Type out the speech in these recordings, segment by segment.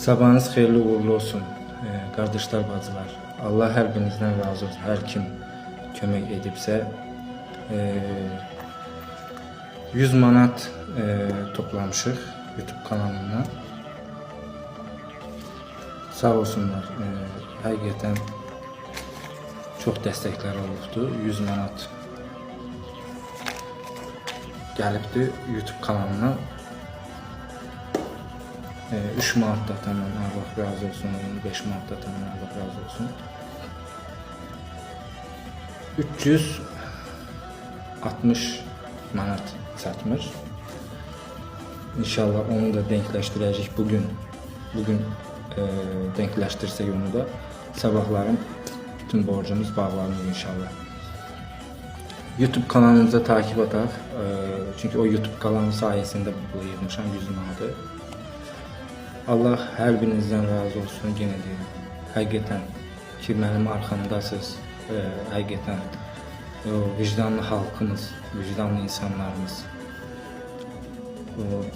Sabahınız xeyirli uğurlu olsun kardeşler, bacılar. Allah hər birinizdən razı olsun. Hər kim kömək edibsə 100 manat toplamışıq YouTube kanalından. Sağ olsunlar. Həqiqətən çox dəstəklər olubdu. 100 manat gəlibdi YouTube kanalına. 3 manat da tamam, Allah razı olsun. 5 manat da tamam, Allah razı olsun. 360 manat çatmış. İnşallah onu da denkləşdirəcək bugün. Bugün denkləşdirsək onu da sabahların bütün borcumuz bağlanır inşallah. YouTube kanalımıza takip ataq. Çünki o YouTube kanalı sayesinde bu yığmışam 100 manatı. Allah hər birinizdən razı olsun. Yenə deyirəm, həqiqətən ki mənim arxamdasınız. Həqiqətən vicdanlı xalqımız, vicdanlı insanlarımız.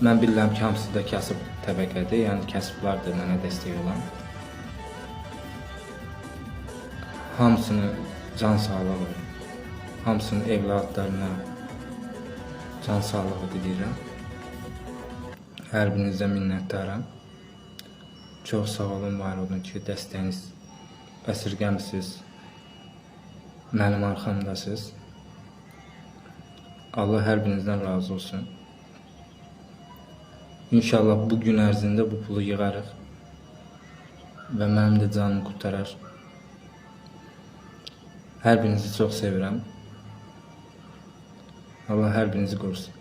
Mən bilirəm ki, hamısı da kasıb təbəqədir, yəni kasıblardır mənə dəstək olan. Hamısını can sağlığı, hamısının evladlarına can sağlığı diləyirəm. Hər birinizə minnətdaram. Çox sağ olun, var olun ki, dəstəyiniz əsirgəmisiniz, mənim arxamdasınız. Allah hər birinizdən razı olsun. İnşallah bu gün ərzində bu pulu yığarıq və mənim də canımı qurtarar. Hər birinizi çox sevirəm. Allah hər birinizi qorusun.